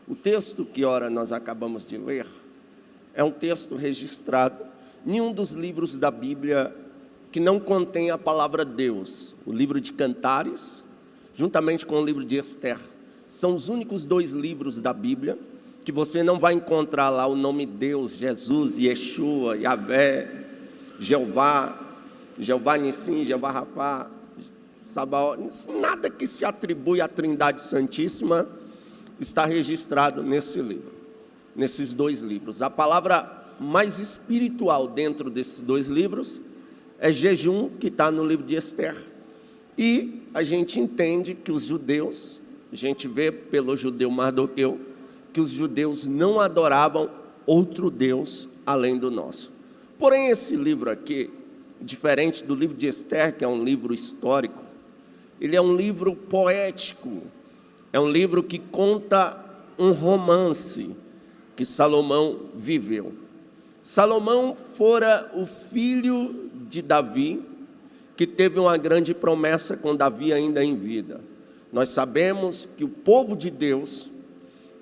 O texto que ora nós acabamos de ler é um texto registrado em um dos livros da Bíblia que não contém a palavra Deus. O livro de Cantares, juntamente com o livro de Esther, são os únicos 2 livros da Bíblia que você não vai encontrar lá o nome Deus, Jesus, Yeshua, Yahvé, Jeová Nissim, Jeová Rafá, Sabaoth. Nada que se atribui à Trindade Santíssima está registrado nesse livro, nesses 2 livros. A palavra mais espiritual dentro desses 2 livros é jejum, que está no livro de Esther. E a gente entende que os judeus, a gente vê pelo judeu Mardoqueu, que os judeus não adoravam outro Deus além do nosso. Porém, esse livro aqui, diferente do livro de Esther, que é um livro histórico, ele é um livro poético, é um livro que conta um romance que Salomão viveu. Salomão fora o filho de Davi, que teve uma grande promessa com Davi ainda em vida. Nós sabemos que o povo de Deus,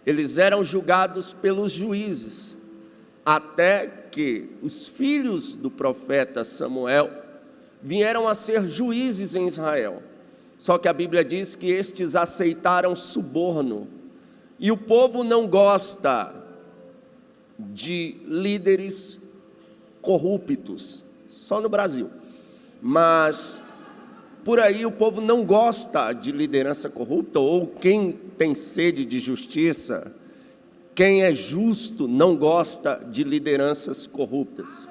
eles eram julgados pelos juízes, até que os filhos do profeta Samuel vieram a ser juízes em Israel. Só que a Bíblia diz que estes aceitaram suborno. E o povo não gosta de líderes corruptos, só no Brasil. Mas por aí o povo não gosta de liderança corrupta, ou quem tem sede de justiça, quem é justo não gosta de lideranças corruptas.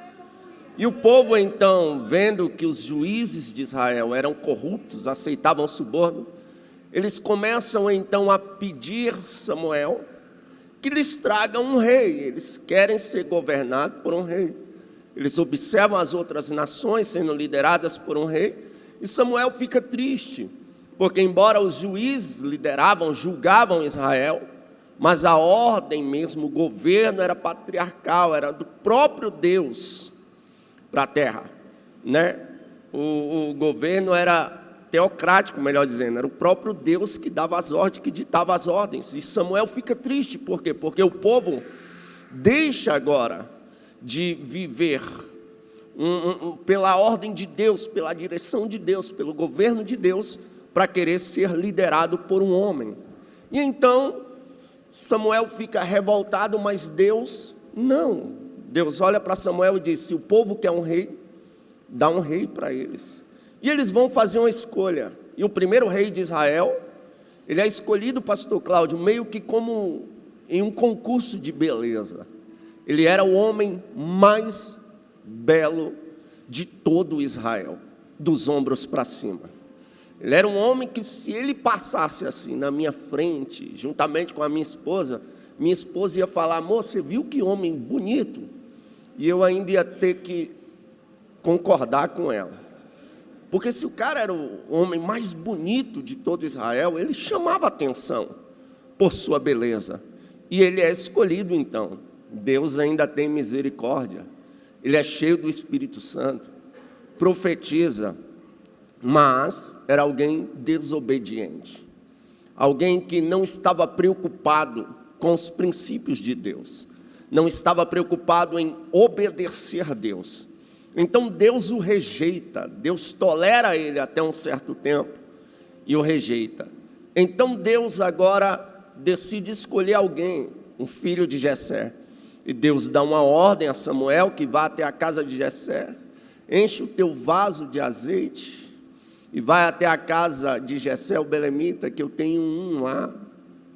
E o povo então, vendo que os juízes de Israel eram corruptos, aceitavam suborno, eles começam então a pedir Samuel que lhes traga um rei. Eles querem ser governados por um rei. Eles observam as outras nações sendo lideradas por um rei, e Samuel fica triste, porque embora os juízes lideravam, julgavam Israel, mas a ordem mesmo, o governo era patriarcal, era do próprio Deus para a terra, né? O governo era teocrático, melhor dizendo, era o próprio Deus que dava as ordens, que ditava as ordens. E Samuel fica triste, por quê? Porque o povo deixa agora de viver pela ordem de Deus, pela direção de Deus, pelo governo de Deus, para querer ser liderado por um homem. E então Samuel fica revoltado, mas Deus não. Deus olha para Samuel e diz: se o povo quer um rei, dá um rei para eles. E eles vão fazer uma escolha. E o primeiro rei de Israel, ele é escolhido, pastor Cláudio, meio que como em um concurso de beleza. Ele era o homem mais belo de todo Israel, dos ombros para cima. Ele era um homem que, se ele passasse assim na minha frente, juntamente com a minha esposa ia falar: amor, você viu que homem bonito? E eu ainda ia ter que concordar com ela. Porque se o cara era o homem mais bonito de todo Israel, ele chamava atenção por sua beleza. E ele é escolhido então. Deus ainda tem misericórdia. Ele é cheio do Espírito Santo, profetiza, mas era alguém desobediente, alguém que não estava preocupado com os princípios de Deus, não estava preocupado em obedecer a Deus. Então Deus o rejeita, Deus tolera ele até um certo tempo e o rejeita. Então Deus agora decide escolher alguém, um filho de Jessé. E Deus dá uma ordem a Samuel que vá até a casa de Jessé, enche o teu vaso de azeite e vai até a casa de Jessé, o belemita, que eu tenho um lá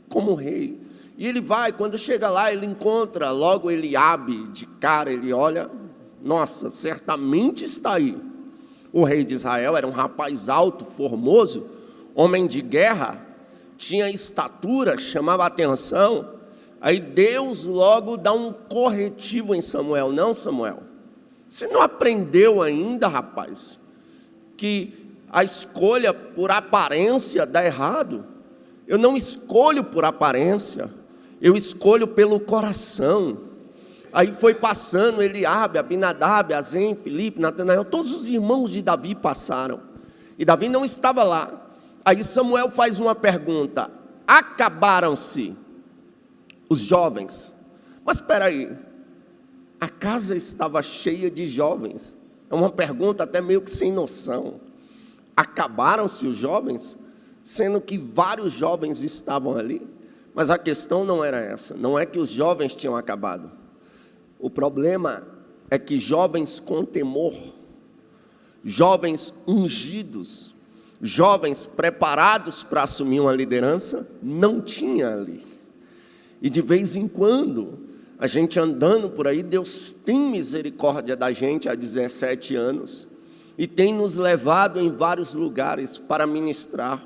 como rei. E ele vai, quando chega lá, ele encontra logo Eliabe de cara, ele olha, nossa, certamente está aí. O rei de Israel era um rapaz alto, formoso, homem de guerra, tinha estatura, chamava atenção. Aí Deus logo dá um corretivo em Samuel: não, Samuel, você não aprendeu ainda, rapaz, que a escolha por aparência dá errado? Eu não escolho por aparência, eu escolho pelo coração. Aí foi passando Eliabe, Abinadab, Azem, Filipe, Natanael, todos os irmãos de Davi passaram, e Davi não estava lá. Aí Samuel faz uma pergunta: acabaram-se os jovens. Mas espera aí, a casa estava cheia de jovens. É uma pergunta até meio que sem noção. Acabaram-se os jovens, sendo que vários jovens estavam ali? Mas a questão não era essa, não é que os jovens tinham acabado. O problema é que jovens com temor, jovens ungidos, jovens preparados para assumir uma liderança, não tinha ali. E de vez em quando, a gente andando por aí, Deus tem misericórdia da gente há 17 anos e tem nos levado em vários lugares para ministrar.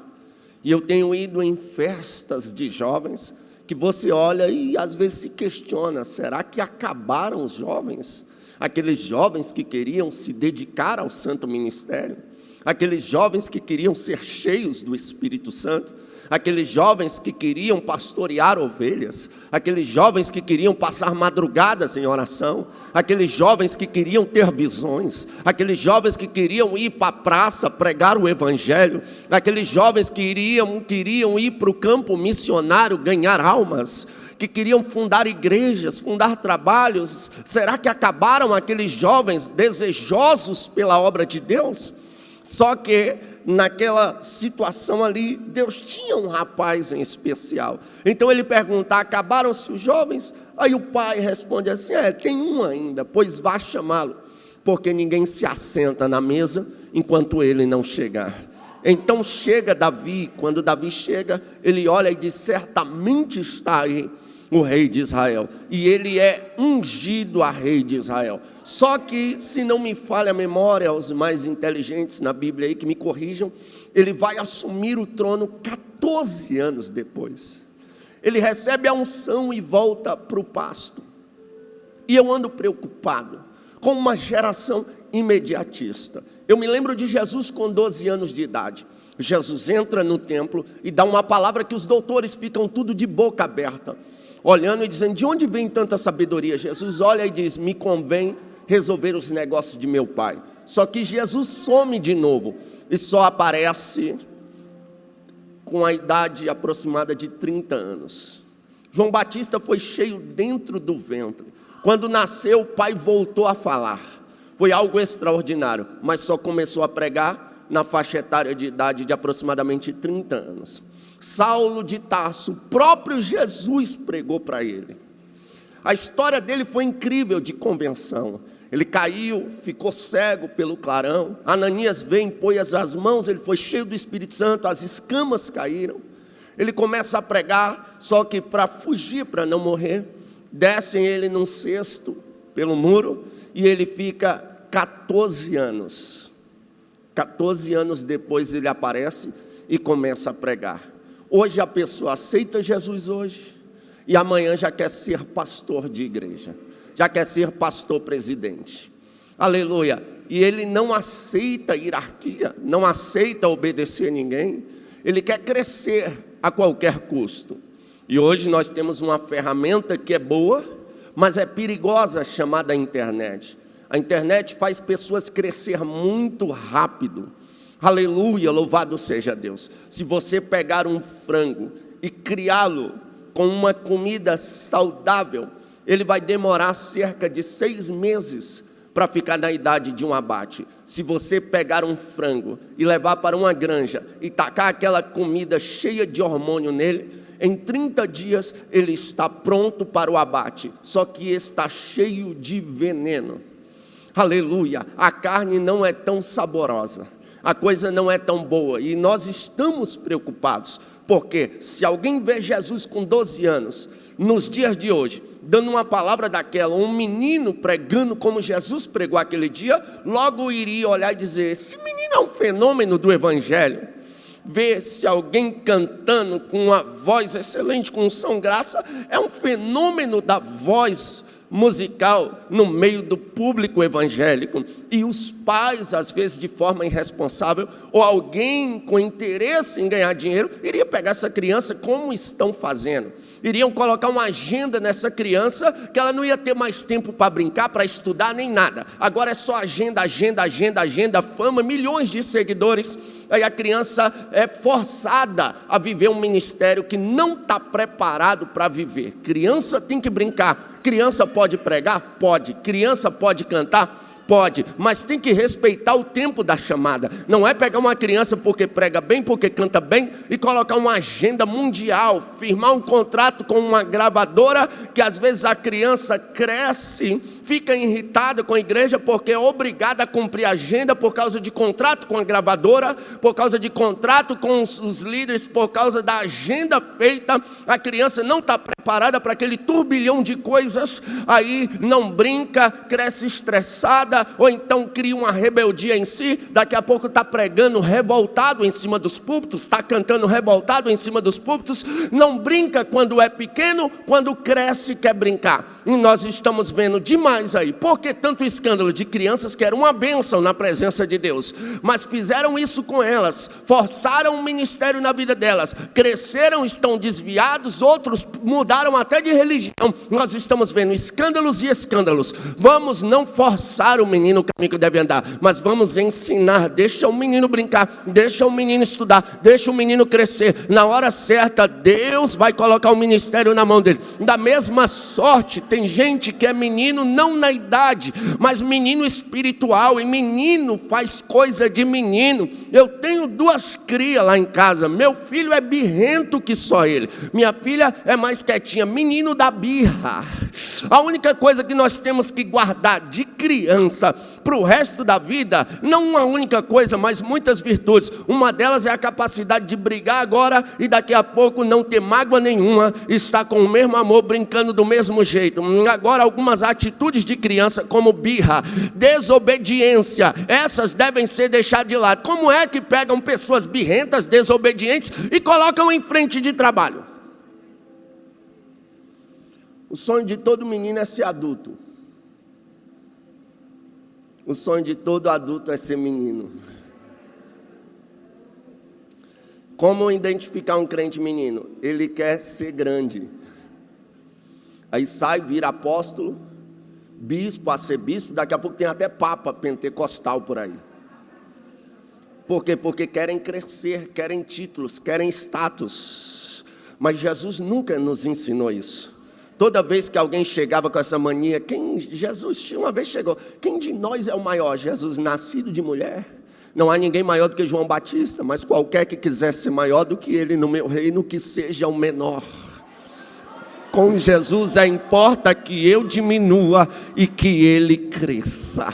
E eu tenho ido em festas de jovens que você olha e às vezes se questiona, será que acabaram os jovens? Aqueles jovens que queriam se dedicar ao santo ministério, aqueles jovens que queriam ser cheios do Espírito Santo, aqueles jovens que queriam pastorear ovelhas, aqueles jovens que queriam passar madrugadas em oração, aqueles jovens que queriam ter visões, aqueles jovens que queriam ir para a praça pregar o evangelho, aqueles jovens que queriam ir para o campo missionário ganhar almas, que queriam fundar igrejas, fundar trabalhos. Será que acabaram aqueles jovens desejosos pela obra de Deus? Só que naquela situação ali, Deus tinha um rapaz em especial. Então ele pergunta, acabaram-se os jovens? Aí o pai responde assim, tem um ainda, pois vá chamá-lo, porque ninguém se assenta na mesa enquanto ele não chegar. Então chega Davi. Quando Davi chega, ele olha e diz, certamente está aí o rei de Israel, e ele é ungido a rei de Israel. Só que, se não me falha a memória, os mais inteligentes na Bíblia aí que me corrijam, ele vai assumir o trono 14 anos depois. Ele recebe a unção e volta para o pasto. E eu ando preocupado com uma geração imediatista. Eu me lembro de Jesus com 12 anos de idade. Jesus entra no templo e dá uma palavra que os doutores ficam tudo de boca aberta, olhando e dizendo, de onde vem tanta sabedoria? Jesus olha e diz, me convém resolver os negócios de meu pai. Só que Jesus some de novo e só aparece com a idade aproximada de 30 anos. João Batista foi cheio dentro do ventre. Quando nasceu, o pai voltou a falar. Foi algo extraordinário, mas só começou a pregar na faixa etária de idade de aproximadamente 30 anos. Saulo de Tarso, o próprio Jesus pregou para ele. A história dele foi incrível de convenção. Ele caiu, ficou cego pelo clarão. Ananias veio, pôs as mãos, ele foi cheio do Espírito Santo, as escamas caíram. Ele começa a pregar, só que para fugir, para não morrer, descem ele num cesto pelo muro e ele fica 14 anos. 14 anos depois ele aparece e começa a pregar. Hoje a pessoa aceita Jesus hoje e amanhã já quer ser pastor de igreja, já quer ser pastor presidente. Aleluia. E ele não aceita hierarquia, não aceita obedecer ninguém. Ele quer crescer a qualquer custo. E hoje nós temos uma ferramenta que é boa, mas é perigosa, chamada internet. A internet faz pessoas crescer muito rápido. Aleluia, louvado seja Deus. Se você pegar um frango e criá-lo com uma comida saudável, ele vai demorar cerca de 6 meses para ficar na idade de um abate. Se você pegar um frango e levar para uma granja e tacar aquela comida cheia de hormônio nele, em 30 dias ele está pronto para o abate, só que está cheio de veneno. Aleluia, a carne não é tão saborosa, a coisa não é tão boa, e nós estamos preocupados, porque se alguém vê Jesus com 12 anos, nos dias de hoje, dando uma palavra daquela, um menino pregando como Jesus pregou aquele dia, logo iria olhar e dizer, esse menino é um fenômeno do evangelho. Ver se alguém cantando com uma voz excelente, com unção, graça, é um fenômeno da voz musical no meio do público evangélico. E os pais, às vezes de forma irresponsável, ou alguém com interesse em ganhar dinheiro, iria pegar essa criança como estão fazendo. Iriam colocar uma agenda nessa criança, que ela não ia ter mais tempo para brincar, para estudar, nem nada. Agora é só agenda, agenda, agenda, agenda, fama, milhões de seguidores. Aí a criança é forçada a viver um ministério que não está preparado para viver. Criança tem que brincar. Criança pode pregar? Pode. Criança pode cantar? Pode, mas tem que respeitar o tempo da chamada. Não é pegar uma criança porque prega bem, porque canta bem, e colocar uma agenda mundial, firmar um contrato com uma gravadora, que às vezes a criança cresce, fica irritada com a igreja, porque é obrigada a cumprir a agenda por causa de contrato com a gravadora, por causa de contrato com os líderes, por causa da agenda feita. A criança não está preparada para aquele turbilhão de coisas, aí não brinca, cresce estressada, ou então cria uma rebeldia em si. Daqui a pouco está pregando revoltado em cima dos púlpitos, está cantando revoltado em cima dos púlpitos, não brinca quando é pequeno, quando cresce quer brincar. E nós estamos vendo demais aí. Por que tanto escândalo de crianças que eram uma bênção na presença de Deus, mas fizeram isso com elas, forçaram o ministério na vida delas, cresceram, estão desviados, outros mudaram até de religião. Nós estamos vendo escândalos e escândalos. Vamos não forçar o menino o caminho que deve andar, mas vamos ensinar. Deixa o menino brincar, deixa o menino estudar, deixa o menino crescer. Na hora certa, Deus vai colocar o ministério na mão dele. Da mesma sorte, tem gente que é menino não na idade, mas menino espiritual, e menino faz coisa de menino. Eu tenho 2 crias lá em casa. Meu filho é birrento que só ele, minha filha é mais quietinha, menino da birra. A única coisa que nós temos que guardar de criança para o resto da vida, não uma única coisa, mas muitas virtudes. Uma delas é a capacidade de brigar agora e daqui a pouco não ter mágoa nenhuma, estar com o mesmo amor, brincando do mesmo jeito. Agora, algumas atitudes de criança, como birra, desobediência, essas devem ser deixadas de lado. Como é que pegam pessoas birrentas, desobedientes e colocam em frente de trabalho? O sonho de todo menino é ser adulto. O sonho de todo adulto é ser menino. Como identificar um crente menino? Ele quer ser grande. Aí sai, vira apóstolo, bispo, arcebispo, daqui a pouco tem até papa pentecostal por aí. Por quê? Porque querem crescer, querem títulos, querem status. Mas Jesus nunca nos ensinou isso. Toda vez que alguém chegava com essa mania, Jesus uma vez chegou, quem de nós é o maior? Jesus, nascido de mulher? Não há ninguém maior do que João Batista, mas qualquer que quiser ser maior do que ele no meu reino, que seja o menor. Com Jesus importa que eu diminua e que ele cresça.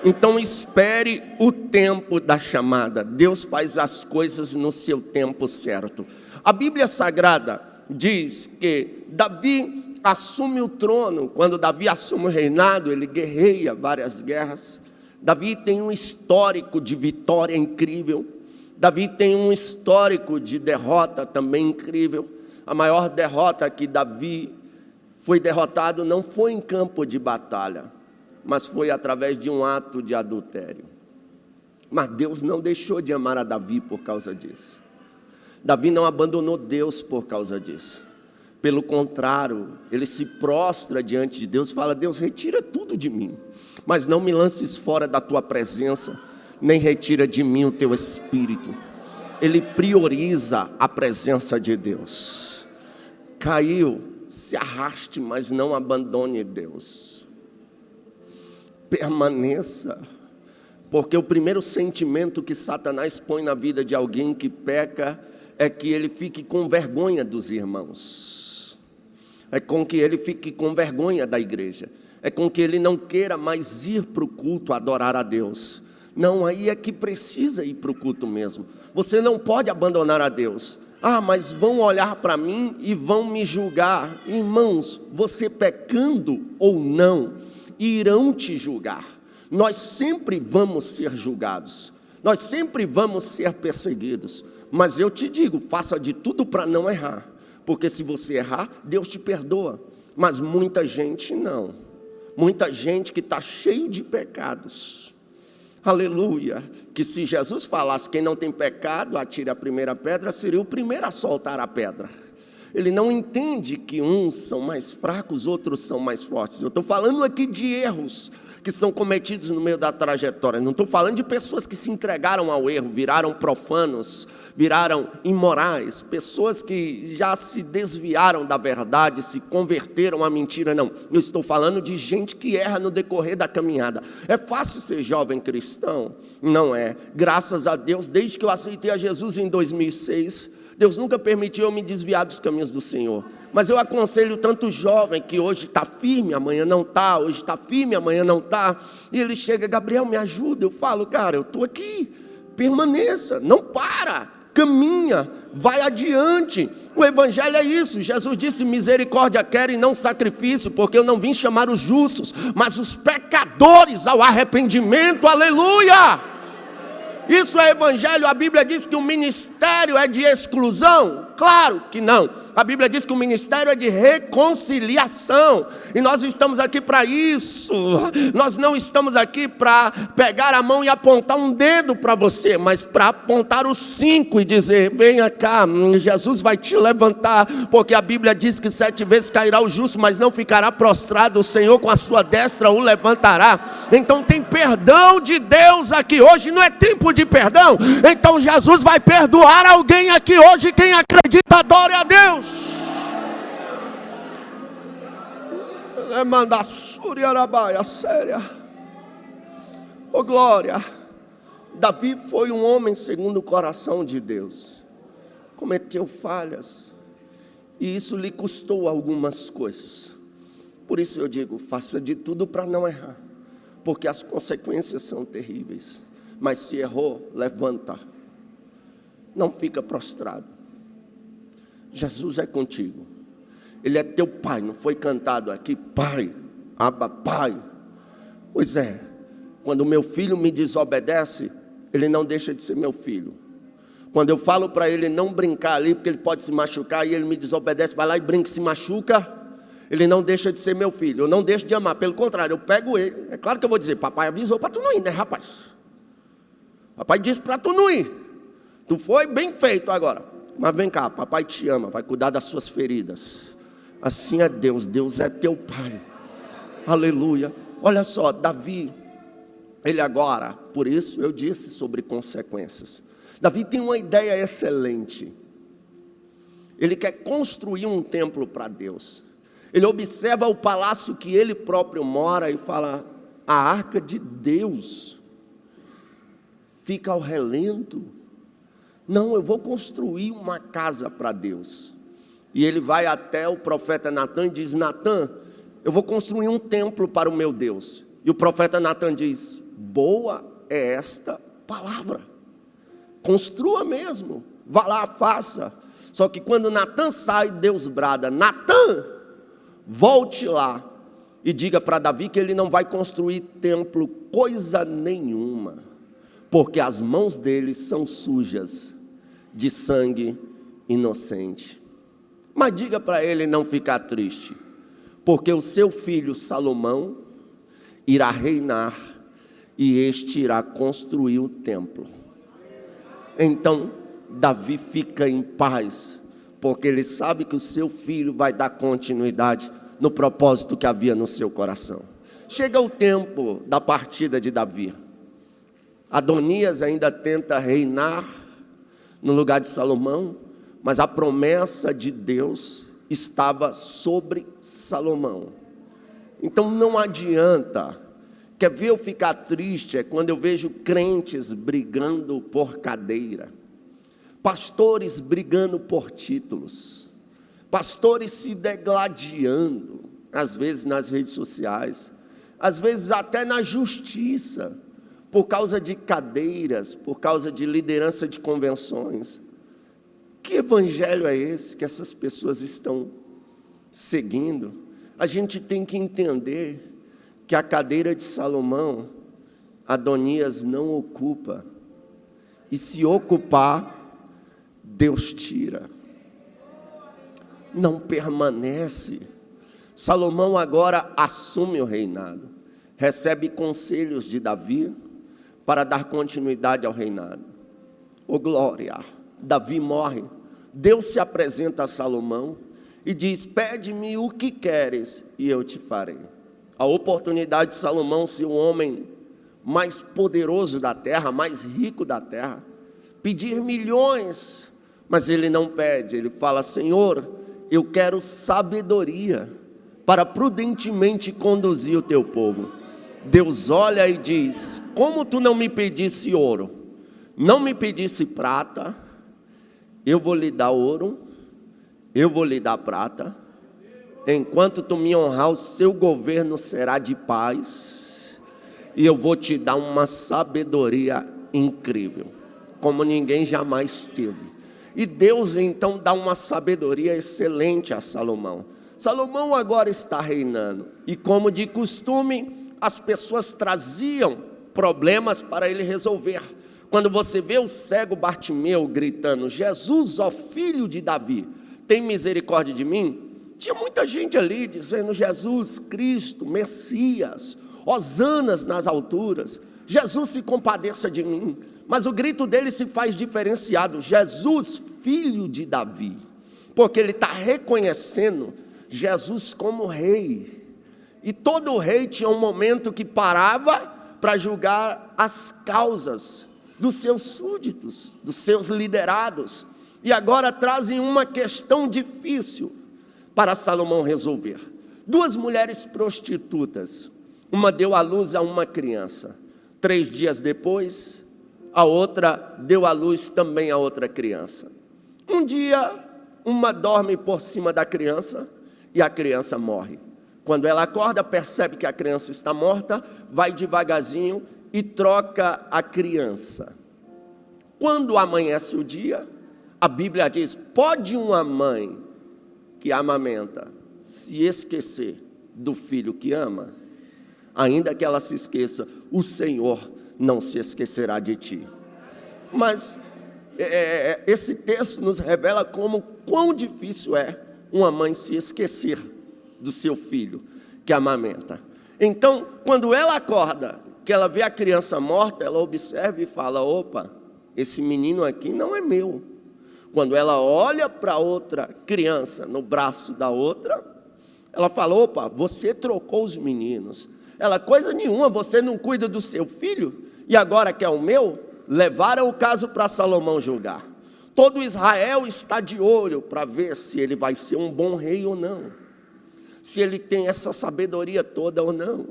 Então espere o tempo da chamada. Deus faz as coisas no seu tempo certo. A Bíblia Sagrada diz que Davi assume o trono. Quando Davi assume o reinado, ele guerreia várias guerras. Davi tem um histórico de vitória incrível. Davi tem um histórico de derrota também incrível. A maior derrota que Davi foi derrotado não foi em campo de batalha, mas foi através de um ato de adultério. Mas Deus não deixou de amar a Davi por causa disso. Davi não abandonou Deus por causa disso. Pelo contrário, ele se prostra diante de Deus e fala: Deus, retira tudo de mim, mas não me lances fora da tua presença, nem retira de mim o teu espírito. Ele prioriza a presença de Deus. Caiu, se arraste, mas não abandone Deus. Permaneça, porque o primeiro sentimento que Satanás põe na vida de alguém que peca é que ele fique com vergonha dos irmãos, é com que ele fique com vergonha da igreja, é com que ele não queira mais ir para o culto adorar a Deus. Não, aí é que precisa ir para o culto mesmo. Você não pode abandonar a Deus. Ah, mas vão olhar para mim e vão me julgar. Irmãos, você pecando ou não, irão te julgar. Nós sempre vamos ser julgados, nós sempre vamos ser perseguidos. Mas eu te digo, faça de tudo para não errar, porque se você errar, Deus te perdoa. Mas muita gente não, muita gente que está cheio de pecados. Aleluia, que se Jesus falasse: quem não tem pecado, atire a primeira pedra, seria o primeiro a soltar a pedra. Ele não entende que uns são mais fracos, outros são mais fortes. Eu estou falando aqui de erros que são cometidos no meio da trajetória. Não estou falando de pessoas que se entregaram ao erro, viraram profanos, viraram imorais, pessoas que já se desviaram da verdade, se converteram à mentira. Não, eu estou falando de gente que erra no decorrer da caminhada. É fácil ser jovem cristão? Não é. Graças a Deus, desde que eu aceitei a Jesus em 2006, Deus nunca permitiu eu me desviar dos caminhos do Senhor. Mas eu aconselho tanto jovem que hoje está firme, amanhã não está, hoje está firme, amanhã não está. E ele chega: Gabriel, me ajuda. Eu falo: cara, eu estou aqui, permaneça, não para, caminha, vai adiante. O evangelho é isso. Jesus disse: misericórdia quero e não sacrifício, porque eu não vim chamar os justos, mas os pecadores ao arrependimento. Aleluia! Isso é evangelho. A Bíblia diz que o ministério é de exclusão? Claro que não. A Bíblia diz que o ministério é de reconciliação. E nós estamos aqui para isso. Nós não estamos aqui para pegar a mão e apontar um dedo para você, mas para apontar os 5 e dizer: venha cá, Jesus vai te levantar. Porque a Bíblia diz que 7 vezes cairá o justo, mas não ficará prostrado. O Senhor com a sua destra o levantará. Então tem perdão de Deus aqui hoje. Não é tempo de perdão? Então Jesus vai perdoar alguém aqui hoje. Quem acredita, adore a Deus. Oh glória. Davi foi um homem segundo o coração de Deus. Cometeu falhas, e isso lhe custou algumas coisas. Por isso eu digo: faça de tudo para não errar, porque as consequências são terríveis. Mas se errou, levanta, não fica prostrado. Jesus é contigo. Ele é teu pai. Não foi cantado aqui: Pai, Abba, Pai? Pois é, quando meu filho me desobedece, ele não deixa de ser meu filho. Quando eu falo para ele não brincar ali, porque ele pode se machucar, e ele me desobedece, vai lá e brinca e se machuca, ele não deixa de ser meu filho. Eu não deixo de amar, pelo contrário, eu pego ele. É claro que eu vou dizer: papai avisou para tu não ir, né, rapaz? Papai disse para tu não ir. Tu foi bem feito agora, mas vem cá, papai te ama, vai cuidar das suas feridas. Assim é Deus. Deus é teu pai. Aleluia. Olha só, Davi, ele agora, por isso eu disse sobre consequências. Davi tem uma ideia excelente. Ele quer construir um templo para Deus. Ele observa o palácio que ele próprio mora e fala: a arca de Deus fica ao relento. Não, eu vou construir uma casa para Deus. E ele vai até o profeta Natã e diz: Natã, eu vou construir um templo para o meu Deus. E o profeta Natã diz: boa é esta palavra, construa mesmo, vá lá, faça. Só que quando Natã sai, Deus brada: Natã, volte lá e diga para Davi que ele não vai construir templo coisa nenhuma, porque as mãos dele são sujas de sangue inocente. Mas diga para ele não ficar triste, porque o seu filho Salomão irá reinar, e este irá construir o templo. Então Davi fica em paz, porque ele sabe que o seu filho vai dar continuidade no propósito que havia no seu coração. Chega o tempo da partida de Davi. Adonias ainda tenta reinar no lugar de Salomão, mas a promessa de Deus estava sobre Salomão. Então não adianta. Quer ver eu ficar triste? É quando eu vejo crentes brigando por cadeira, pastores brigando por títulos, pastores se degladiando, às vezes nas redes sociais, às vezes até na justiça, por causa de cadeiras, por causa de liderança de convenções. Que evangelho é esse que essas pessoas estão seguindo? A gente tem que entender que a cadeira de Salomão, Adonias não ocupa, e se ocupar, Deus tira, não permanece. Salomão agora assume o reinado, recebe conselhos de Davi para dar continuidade ao reinado. Oh glória! Davi morre Deus se apresenta a Salomão e diz: pede-me o que queres e eu te farei. A oportunidade de Salomão ser o homem mais poderoso da terra, mais rico da terra, pedir milhões, mas ele não pede, ele fala: Senhor, eu quero sabedoria para prudentemente conduzir o teu povo. Deus olha e diz: como tu não me pedisse ouro, não me pedisse prata, eu vou lhe dar ouro, eu vou lhe dar prata, enquanto tu me honrar, o seu governo será de paz, e eu vou te dar uma sabedoria incrível, como ninguém jamais teve. E Deus então dá uma sabedoria excelente a Salomão. Salomão agora está reinando, e como de costume, as pessoas traziam problemas para ele resolver. Quando você vê o cego Bartimeu gritando: Jesus, ó filho de Davi, tem misericórdia de mim, tinha muita gente ali dizendo: Jesus Cristo, Messias, hosanas nas alturas, Jesus se compadeça de mim. Mas o grito dele se faz diferenciado: Jesus, filho de Davi, porque ele está reconhecendo Jesus como rei. E todo rei tinha um momento que parava para julgar as causas dos seus súditos, dos seus liderados. E agora trazem uma questão difícil para Salomão resolver. Duas mulheres prostitutas, uma deu à luz a uma criança. 3 dias depois, a outra deu à luz também a outra criança. Um dia, uma dorme por cima da criança e a criança morre. Quando ela acorda, percebe que a criança está morta, vai devagarzinho e troca a criança. Quando amanhece o dia, a Bíblia diz: pode uma mãe que amamenta se esquecer do filho que ama? Ainda que ela se esqueça, o Senhor não se esquecerá de ti. Mas esse texto nos revela quão difícil é uma mãe se esquecer do seu filho que amamenta. Então, quando ela acorda, que ela vê a criança morta, ela observa e fala: opa, esse menino aqui não é meu. Quando ela olha para outra criança no braço da outra, ela fala: opa, você trocou os meninos. Ela: coisa nenhuma, você não cuida do seu filho e agora quer o meu? Levaram o caso para Salomão julgar. Todo Israel está de olho para ver se ele vai ser um bom rei ou não, se ele tem essa sabedoria toda ou não.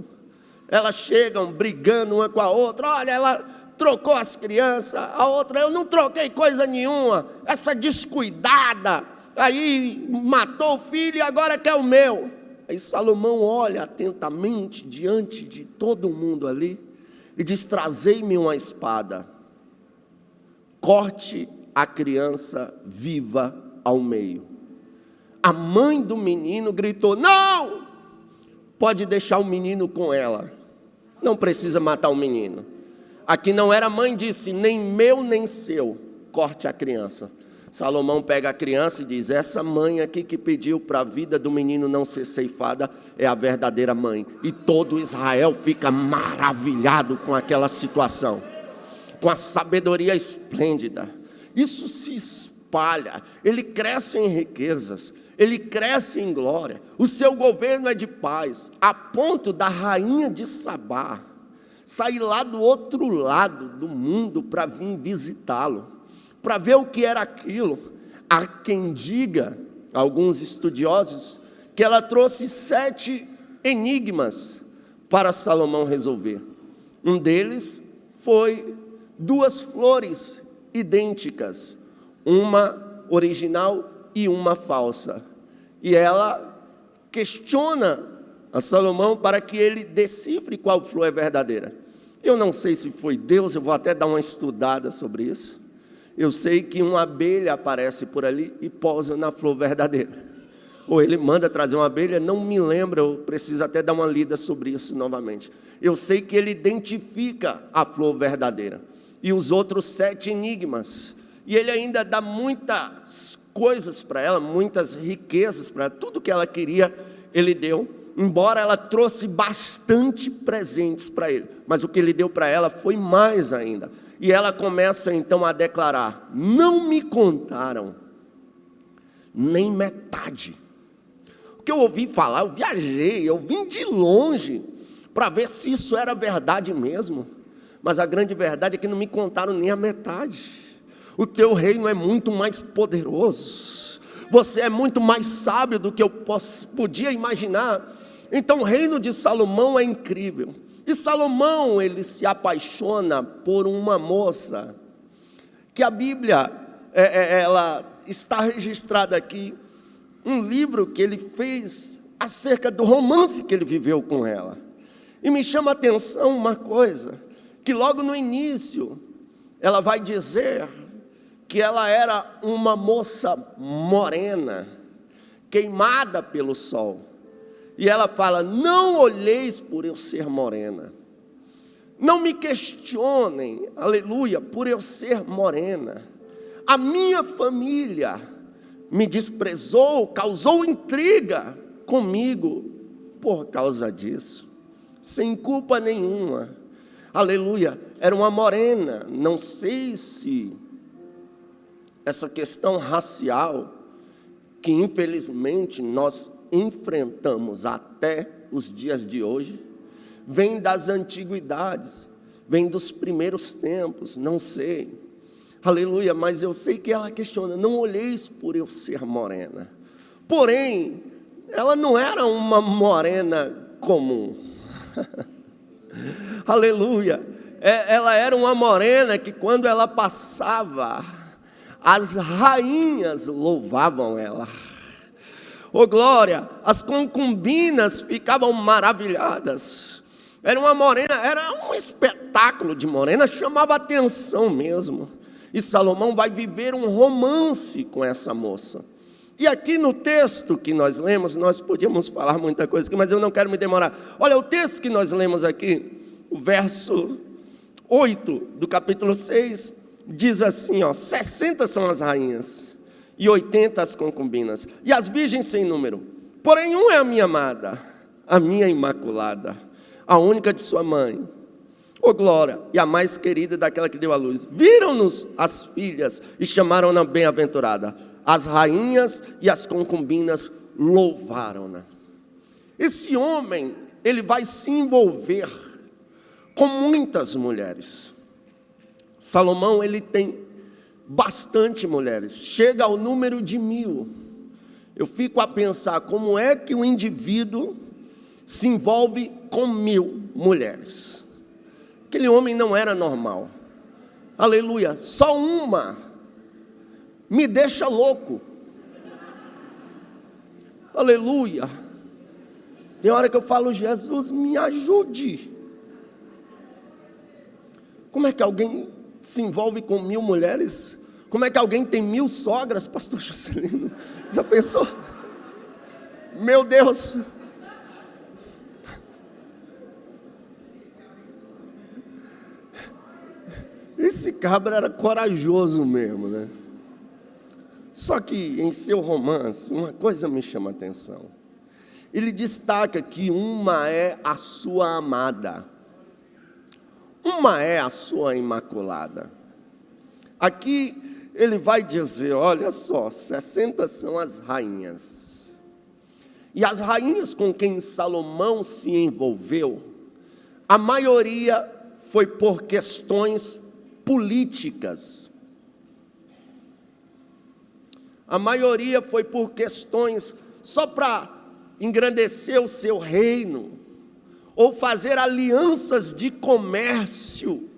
Elas chegam brigando uma com a outra: olha, ela trocou as crianças, a outra: eu não troquei coisa nenhuma, essa descuidada, aí matou o filho e agora quer o meu. Aí Salomão olha atentamente diante de todo mundo ali e diz: trazei-me uma espada, corte a criança viva ao meio. A mãe do menino gritou: não, pode deixar o menino com ela, não precisa matar o menino. Aqui não era mãe, disse: nem meu nem seu, corte a criança. Salomão pega a criança e diz: essa mãe aqui que pediu para a vida do menino não ser ceifada é a verdadeira mãe. E todo Israel fica maravilhado com aquela situação, com a sabedoria esplêndida. Isso se espalha, ele cresce em riquezas, ele cresce em glória, o seu governo é de paz, a ponto da rainha de Sabá sair lá do outro lado do mundo para vir visitá-lo, para ver o que era aquilo. Há quem diga, alguns estudiosos, que ela trouxe 7 enigmas para Salomão resolver. Um deles foi 2 flores idênticas, uma original e uma falsa. E ela questiona a Salomão para que ele decifre qual flor é verdadeira. Eu não sei se foi Deus, eu vou até dar uma estudada sobre isso. Eu sei que uma abelha aparece por ali e pousa na flor verdadeira. Ou ele manda trazer uma abelha, não me lembro, eu preciso até dar uma lida sobre isso novamente. Eu sei que ele identifica a flor verdadeira. E os outros 7 enigmas. E ele ainda dá muitas coisas para ela, muitas riquezas para ela. Tudo que ela queria, ele deu. Embora ela trouxe bastante presentes para ele. Mas o que ele deu para ela foi mais ainda. E ela começa então a declarar: não me contaram nem metade. O que eu ouvi falar, eu viajei, eu vim de longe para ver se isso era verdade mesmo. Mas a grande verdade é que não me contaram nem a metade. O teu reino é muito mais poderoso. Você é muito mais sábio do que eu podia imaginar. Então o reino de Salomão é incrível. E Salomão, ele se apaixona por uma moça, que a Bíblia, ela está registrada aqui, um livro que ele fez acerca do romance que ele viveu com ela. E me chama a atenção uma coisa, que logo no início, ela vai dizer que ela era uma moça morena, queimada pelo sol. E ela fala: não olheis por eu ser morena, não me questionem, aleluia, por eu ser morena. A minha família me desprezou, causou intriga comigo por causa disso, sem culpa nenhuma. Aleluia, era uma morena. Não sei se essa questão racial, que infelizmente nós enfrentamos até os dias de hoje, vem das antiguidades, vem dos primeiros tempos, não sei. Aleluia, mas eu sei que ela questiona: não olheis por eu ser morena. Porém, ela não era uma morena comum. Aleluia, ela era uma morena que quando ela passava, as rainhas louvavam ela. Oh glória, as concubinas ficavam maravilhadas. Era uma morena, era um espetáculo de morena, chamava atenção mesmo. E Salomão vai viver um romance com essa moça. E aqui no texto que nós lemos, nós podíamos falar muita coisa aqui, mas eu não quero me demorar. Olha, o texto que nós lemos aqui, o verso 8 do capítulo 6, diz assim, 60 são as rainhas, e 80 as concubinas, e as virgens sem número. Porém, uma é a minha amada, a minha imaculada, a única de sua mãe. Oh glória, e a mais querida daquela que deu à luz. Viram-nos as filhas e chamaram-na bem-aventurada. As rainhas e as concubinas louvaram-na. Esse homem, ele vai se envolver com muitas mulheres. Salomão, ele tem bastante mulheres, chega ao número de 1000. Eu fico a pensar como é que o indivíduo se envolve com 1000 mulheres. Aquele homem não era normal. Aleluia, só uma me deixa louco. Aleluia. Tem hora que eu falo: Jesus, me ajude. Como é que alguém se envolve com 1000 mulheres? Como é que alguém tem 1000 sogras, pastor Juscelino? Já pensou? Meu Deus. Esse cabra era corajoso mesmo, né? Só que em seu romance, uma coisa me chama a atenção. Ele destaca que uma é a sua amada, uma é a sua imaculada. Aqui ele vai dizer, olha só, 60 são as rainhas. E as rainhas com quem Salomão se envolveu, a maioria foi por questões políticas. A maioria foi por questões só para engrandecer o seu reino, ou fazer alianças de comércio.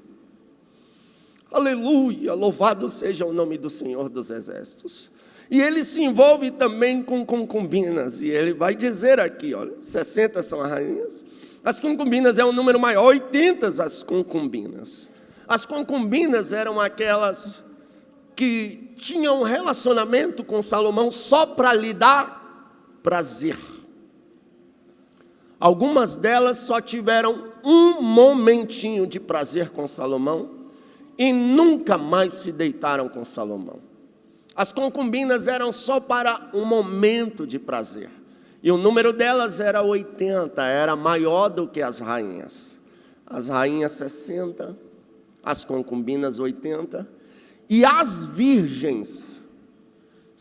Aleluia, louvado seja o nome do Senhor dos Exércitos. E ele se envolve também com concubinas, e ele vai dizer aqui, olha, 60 são as rainhas, as concubinas é um número maior, 80 as concubinas. As concubinas eram aquelas que tinham um relacionamento com Salomão só para lhe dar prazer. Algumas delas só tiveram um momentinho de prazer com Salomão e nunca mais se deitaram com Salomão. As concubinas eram só para um momento de prazer. E o número delas era 80, era maior do que as rainhas. As rainhas 60, as concubinas 80. E as virgens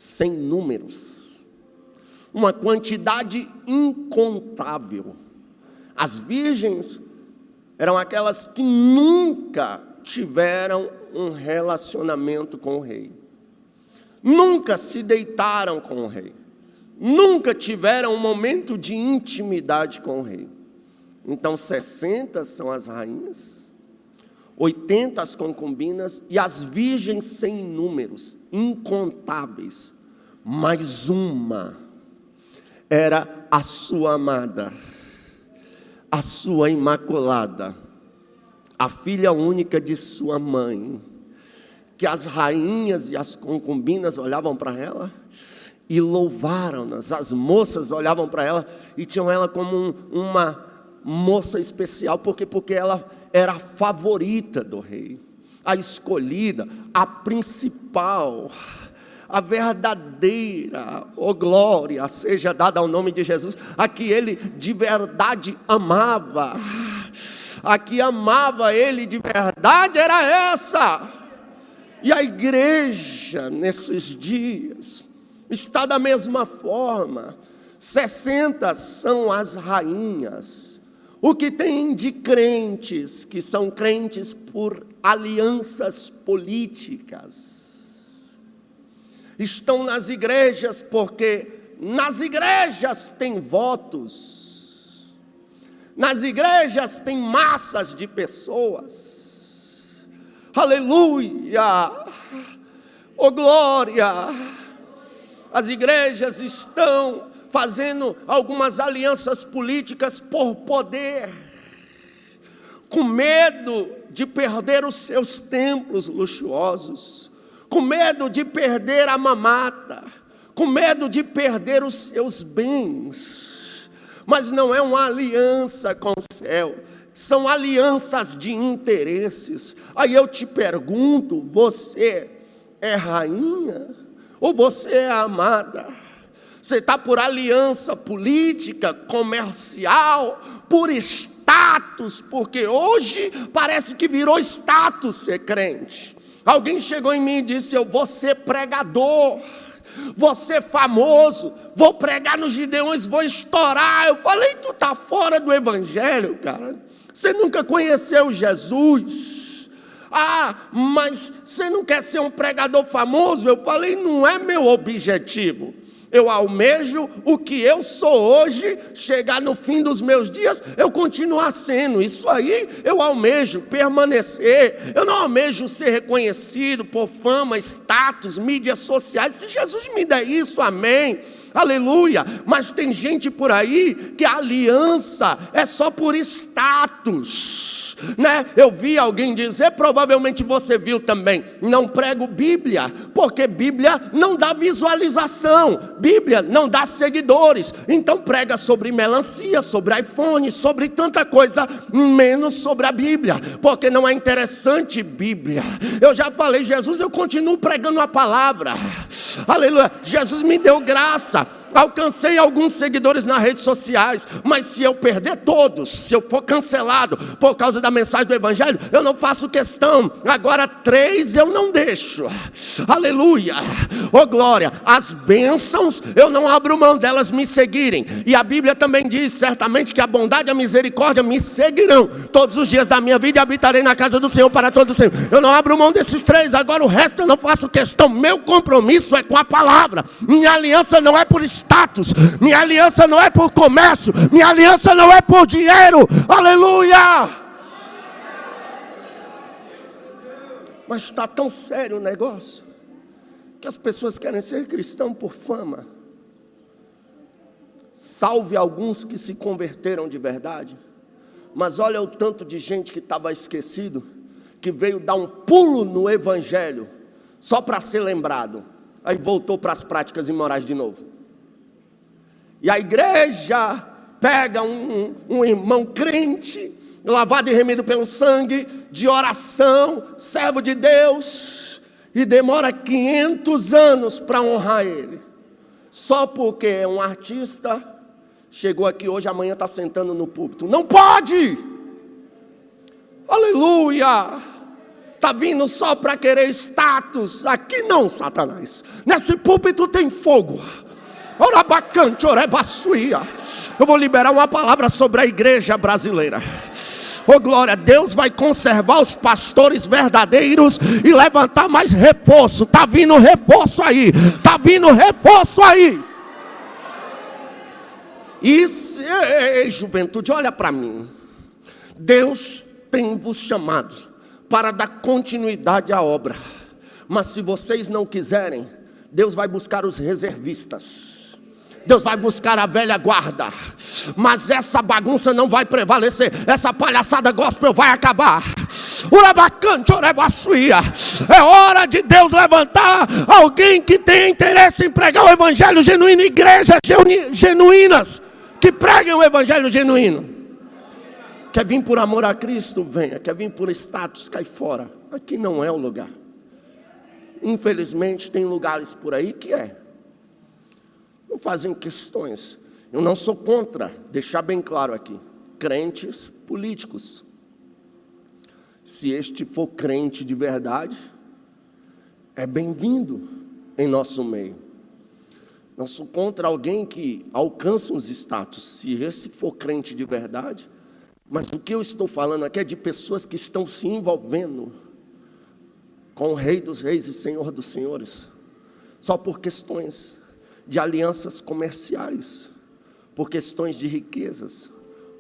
sem números, uma quantidade incontável. As virgens eram aquelas que nunca tiveram um relacionamento com o rei, nunca se deitaram com o rei, nunca tiveram um momento de intimidade com o rei. Então 60 são as rainhas, 80 as concubinas e as virgens sem números, incontáveis. Mas uma era a sua amada, a sua imaculada, a filha única de sua mãe, que as rainhas e as concubinas olhavam para ela e louvaram-nas. As moças olhavam para ela e tinham ela como uma moça especial, porque ela era a favorita do rei, a escolhida, a principal, a verdadeira, glória seja dada ao nome de Jesus, a que ele de verdade amava, a que amava ele de verdade era essa. E a igreja nesses dias está da mesma forma. 60 são as rainhas. O que tem de crentes que são crentes por alianças políticas, estão nas igrejas porque nas igrejas tem votos, nas igrejas tem massas de pessoas, aleluia, oh glória. As igrejas estão fazendo algumas alianças políticas por poder, com medo de perder os seus templos luxuosos, com medo de perder a mamata, com medo de perder os seus bens. Mas não é uma aliança com o céu, são alianças de interesses. Aí eu te pergunto, você é rainha ou você é amada? Você está por aliança política, comercial, por status, porque hoje parece que virou status ser crente. Alguém chegou em mim e disse: eu vou ser pregador, vou ser famoso, vou pregar nos Gideões, vou estourar. Eu falei: tu está fora do evangelho, cara. Você nunca conheceu Jesus. Ah, mas você não quer ser um pregador famoso? Eu falei: não é meu objetivo. Eu almejo o que eu sou hoje, chegar no fim dos meus dias, eu continuar sendo. Isso aí eu almejo permanecer. Eu não almejo ser reconhecido por fama, status, mídias sociais. Se Jesus me der isso, amém, aleluia. Mas tem gente por aí que a aliança é só por status, né? Eu vi alguém dizer, provavelmente você viu também: não prego Bíblia, porque Bíblia não dá visualização, Bíblia não dá seguidores. Então prega sobre melancia, sobre iPhone, sobre tanta coisa, menos sobre a Bíblia, porque não é interessante Bíblia. Eu já falei: Jesus, eu continuo pregando a palavra, aleluia. Jesus me deu graça, alcancei alguns seguidores nas redes sociais, mas se eu perder todos, se eu for cancelado por causa da mensagem do evangelho, eu não faço questão. Agora 3 eu não deixo, aleluia, oh glória. As bênçãos eu não abro mão delas me seguirem, e a Bíblia também diz certamente que a bondade e a misericórdia me seguirão todos os dias da minha vida, e habitarei na casa do Senhor para todo sempre. Eu não abro mão desses 3, agora o resto eu não faço questão. Meu compromisso é com a palavra, minha aliança não é por status, minha aliança não é por comércio, minha aliança não é por dinheiro, aleluia. Mas está tão sério o negócio que as pessoas querem ser cristão por fama. Salve alguns que se converteram de verdade, mas olha o tanto de gente que estava esquecido, que veio dar um pulo no evangelho só para ser lembrado, aí voltou para as práticas imorais de novo. E a igreja pega um irmão crente, lavado e remido pelo sangue, de oração, servo de Deus, e demora 500 anos para honrar ele, só porque é um artista, chegou aqui hoje, amanhã está sentando no púlpito. Não pode, aleluia. Está vindo só para querer status. Aqui não, Satanás. Nesse púlpito tem fogo. Orabacante, orebassuia. Eu vou liberar uma palavra sobre a igreja brasileira. Oh glória, Deus vai conservar os pastores verdadeiros e levantar mais reforço. Está vindo reforço aí. Está vindo reforço aí. Isso, juventude, olha para mim. Deus tem vos chamado para dar continuidade à obra. Mas se vocês não quiserem, Deus vai buscar os reservistas. Deus vai buscar a velha guarda. Mas essa bagunça não vai prevalecer. Essa palhaçada gospel vai acabar. É hora de Deus levantar alguém que tenha interesse em pregar o evangelho genuíno. Igrejas genuínas que preguem o evangelho genuíno. Quer vir por amor a Cristo? Venha. Quer vir por status? Cai fora. Aqui não é o lugar. Infelizmente tem lugares por aí que é. Não fazem questões. Eu não sou contra, deixar bem claro aqui, crentes políticos. Se este for crente de verdade, é bem-vindo em nosso meio. Não sou contra alguém que alcança os status, se esse for crente de verdade. Mas o que eu estou falando aqui é de pessoas que estão se envolvendo com o Rei dos Reis e Senhor dos Senhores, só por questões de alianças comerciais, por questões de riquezas,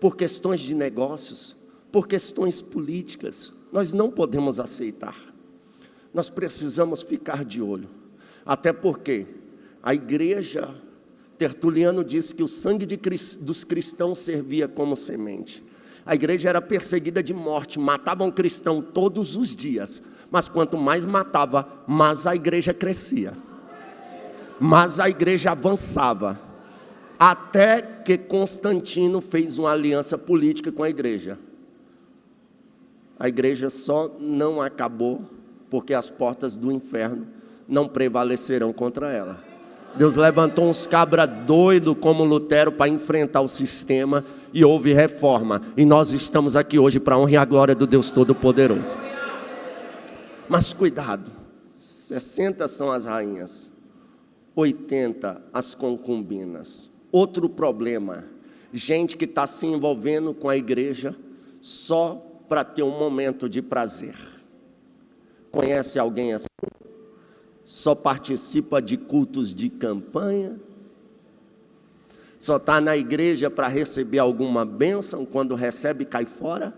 por questões de negócios, por questões políticas. Nós não podemos aceitar. Nós precisamos ficar de olho. Até porque a igreja, Tertuliano disse que o sangue dos cristãos servia como semente. A igreja era perseguida de morte, matavam cristão todos os dias. Mas quanto mais matava, mais a igreja crescia. Mas a igreja avançava, até que Constantino fez uma aliança política com a igreja. A igreja só não acabou, porque as portas do inferno não prevalecerão contra ela. Deus levantou uns cabra doido como Lutero para enfrentar o sistema, e houve reforma. E nós estamos aqui hoje para a honra e a glória do Deus Todo-Poderoso. Mas cuidado, 60 são as rainhas, 80 as concubinas. Outro problema, gente que está se envolvendo com a igreja só para ter um momento de prazer. Conhece alguém assim? Só participa de cultos de campanha? Só está na igreja para receber alguma bênção, quando recebe cai fora?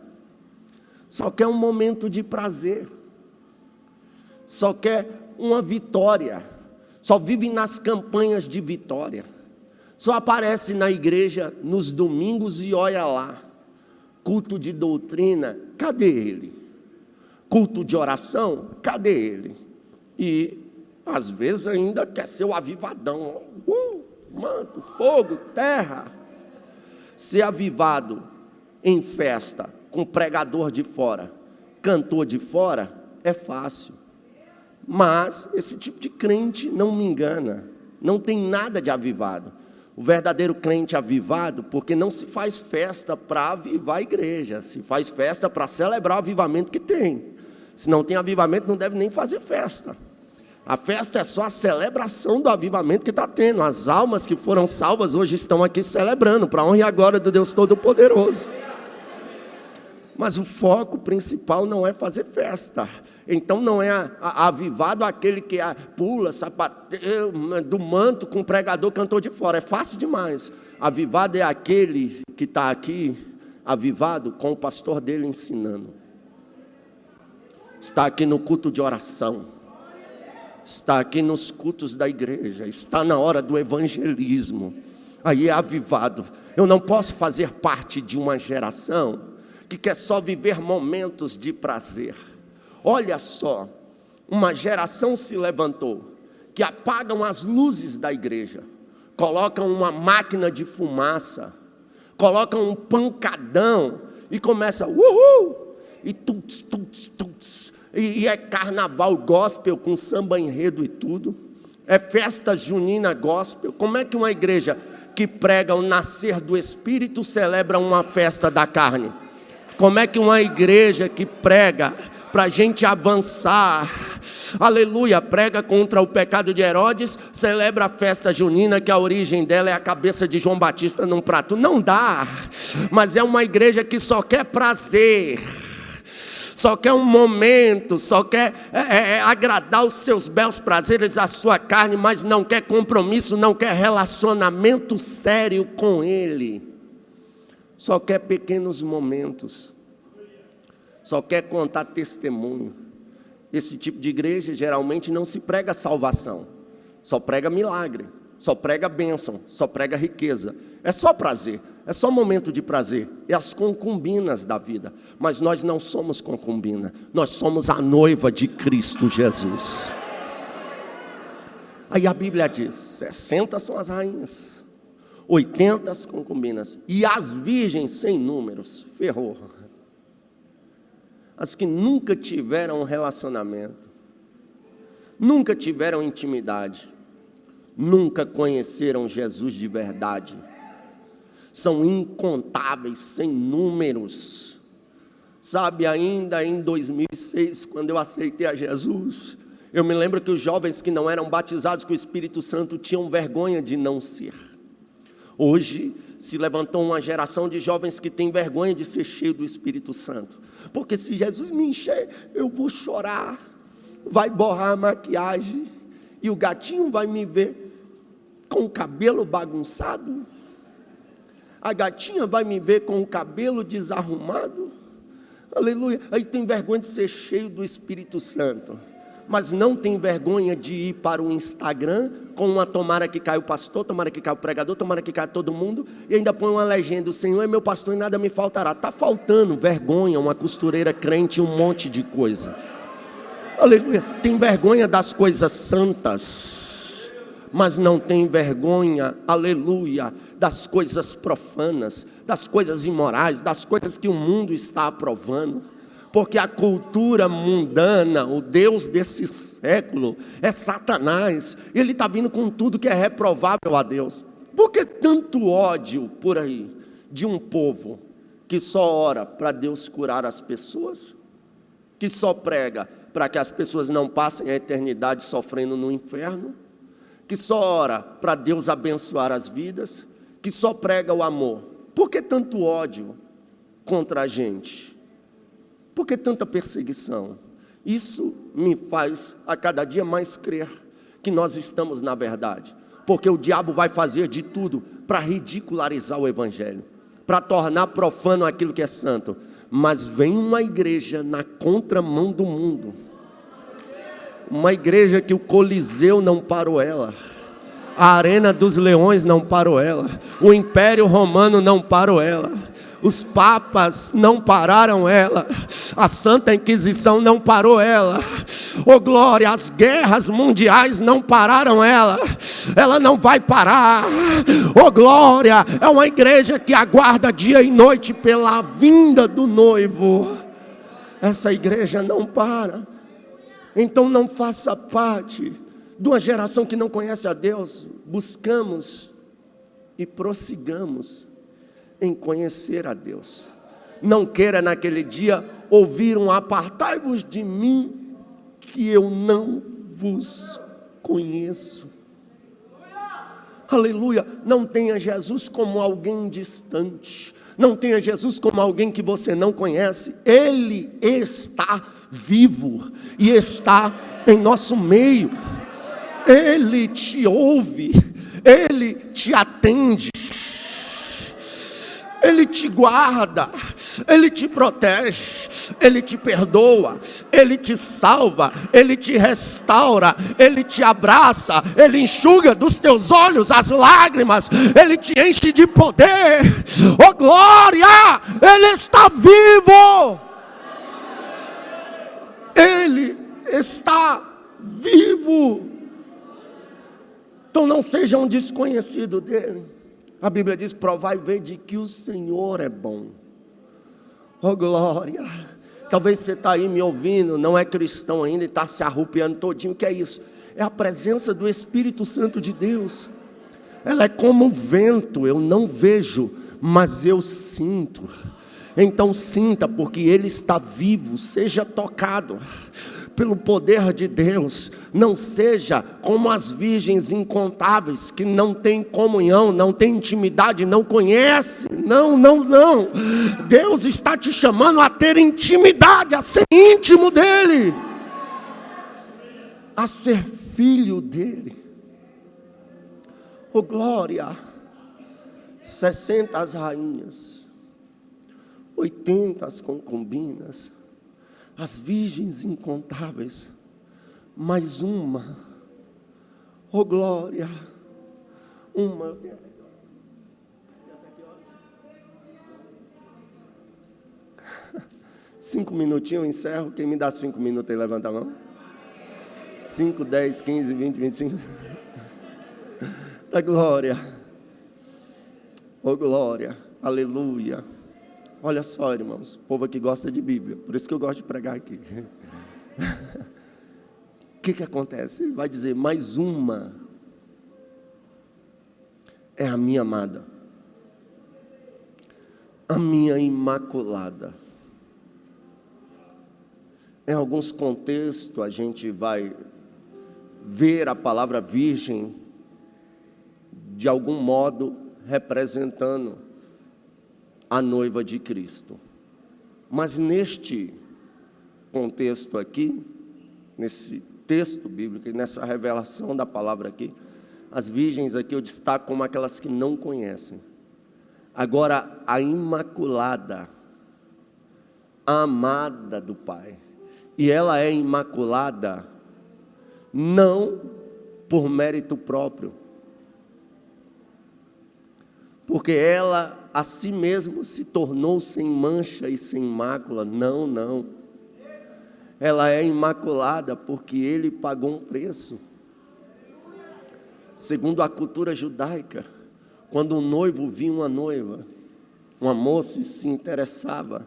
Só quer um momento de prazer. Só quer uma vitória. Só vive nas campanhas de vitória. Só aparece na igreja nos domingos e olha lá. Culto de doutrina, cadê ele? Culto de oração, cadê ele? E às vezes ainda quer ser o avivadão. Manto, fogo, terra. Ser avivado em festa, com pregador de fora, cantor de fora, é fácil. Mas esse tipo de crente não me engana. Não tem nada de avivado. O verdadeiro crente avivado, porque não se faz festa para avivar a igreja, se faz festa para celebrar o avivamento que tem. Se não tem avivamento, não deve nem fazer festa. A festa é só a celebração do avivamento que está tendo. As almas que foram salvas hoje estão aqui celebrando, para a honra e a glória do Deus Todo-Poderoso. Mas o foco principal não é fazer festa. Então não é avivado aquele que pula, sapateia do manto com o pregador cantor de fora. É fácil demais. Avivado é aquele que está aqui, avivado com o pastor dele ensinando. Está aqui no culto de oração. Está aqui nos cultos da igreja. Está na hora do evangelismo. Aí é avivado. Eu não posso fazer parte de uma geração que quer só viver momentos de prazer. Olha só, uma geração se levantou, que apagam as luzes da igreja, colocam uma máquina de fumaça, colocam um pancadão, e começa, uhul, e tuts, tuts, tuts, e é carnaval gospel, com samba enredo e tudo, é festa junina gospel. Como é que uma igreja que prega o nascer do Espírito celebra uma festa da carne? Como é que uma igreja que prega para a gente avançar. Aleluia, prega contra o pecado de Herodes, celebra a festa junina, que a origem dela é a cabeça de João Batista num prato. Não dá, mas é uma igreja que só quer prazer, só quer um momento, só quer agradar os seus belos prazeres, a sua carne, mas não quer compromisso, não quer relacionamento sério com Ele. Só quer pequenos momentos, só quer contar testemunho. Esse tipo de igreja geralmente não se prega salvação, só prega milagre, só prega bênção, só prega riqueza. É só prazer, é só momento de prazer, é as concubinas da vida. Mas nós não somos concubina, nós somos a noiva de Cristo Jesus. Aí a Bíblia diz, 60 são as rainhas, 80 as concubinas, e as virgens sem números, ferrou. As que nunca tiveram um relacionamento, nunca tiveram intimidade, nunca conheceram Jesus de verdade, são incontáveis, sem números. Sabe, ainda em 2006, quando eu aceitei a Jesus, eu me lembro que os jovens que não eram batizados com o Espírito Santo tinham vergonha de não ser. Hoje se levantou uma geração de jovens que tem vergonha de ser cheio do Espírito Santo, porque se Jesus me encher, eu vou chorar, vai borrar a maquiagem, e o gatinho vai me ver com o cabelo bagunçado, a gatinha vai me ver com o cabelo desarrumado. Aleluia. Aí tem vergonha de ser cheio do Espírito Santo, mas não tem vergonha de ir para o Instagram com uma tomara que cai o pastor, tomara que cai o pregador, tomara que cai todo mundo, e ainda põe uma legenda, o Senhor é meu pastor e nada me faltará. Está faltando vergonha, uma costureira crente, um monte de coisa. Aleluia. Tem vergonha das coisas santas, mas não tem vergonha, aleluia, das coisas profanas, das coisas imorais, das coisas que o mundo está aprovando. Porque a cultura mundana, o Deus desse século, é Satanás. Ele está vindo com tudo que é reprovável a Deus. Por que tanto ódio por aí de um povo que só ora para Deus curar as pessoas? Que só prega para que as pessoas não passem a eternidade sofrendo no inferno? Que só ora para Deus abençoar as vidas? Que só prega o amor? Por que tanto ódio contra a gente? Por que tanta perseguição? Isso me faz a cada dia mais crer que nós estamos na verdade, porque o diabo vai fazer de tudo para ridicularizar o evangelho, para tornar profano aquilo que é santo. Mas vem uma igreja na contramão do mundo, uma igreja que o Coliseu não parou ela, a Arena dos Leões não parou ela, o Império Romano não parou ela, os papas não pararam ela, a Santa Inquisição não parou ela, oh glória, as guerras mundiais não pararam ela não vai parar, oh glória, é uma igreja que aguarda dia e noite pela vinda do noivo, essa igreja não para. Então não faça parte de uma geração que não conhece a Deus. Buscamos e prossigamos em conhecer a Deus. Não queira naquele dia ouvir um apartai-vos de mim, que eu não vos conheço. Aleluia. Não tenha Jesus como alguém distante, não tenha Jesus como alguém que você não conhece. Ele está vivo e está em nosso meio. Ele te ouve, Ele te atende, Ele te guarda, Ele te protege, Ele te perdoa, Ele te salva, Ele te restaura, Ele te abraça, Ele enxuga dos teus olhos as lágrimas, Ele te enche de poder. Oh glória, Ele está vivo, Ele está vivo. Então não seja um desconhecido dele. A Bíblia diz, provai e vede que o Senhor é bom. Oh glória. Talvez você está aí me ouvindo, não é cristão ainda e está se arrupiando todinho. O que é isso? É a presença do Espírito Santo de Deus. Ela é como um vento, eu não vejo, mas eu sinto. Então sinta, porque Ele está vivo. Seja tocado pelo poder de Deus. Não seja como as virgens incontáveis, que não têm comunhão, não têm intimidade, não conhecem. Não. Deus está te chamando a ter intimidade, a ser íntimo dEle, a ser filho dEle. Oh glória! 60 as rainhas, 80 as concubinas, as virgens incontáveis, mais uma, oh glória, uma. 5 minutinhos eu encerro. Quem me dá 5 minutos aí, levanta a mão. 5, 10, 15, 20, 25. Da glória. Oh glória, aleluia. Olha só, irmãos, o povo aqui gosta de Bíblia, por isso que eu gosto de pregar aqui. O que acontece? Ele vai dizer, mais uma é a minha amada, a minha imaculada. Em alguns contextos a gente vai ver a palavra virgem de algum modo representando a noiva de Cristo. Mas neste contexto aqui, nesse texto bíblico, e nessa revelação da palavra aqui, as virgens aqui eu destaco como aquelas que não conhecem. Agora, a imaculada, a amada do Pai, e ela é imaculada não por mérito próprio, porque ela a si mesma se tornou sem mancha e sem mácula. Não. Ela é imaculada porque Ele pagou um preço. Segundo a cultura judaica, quando um noivo via uma noiva, uma moça e se interessava,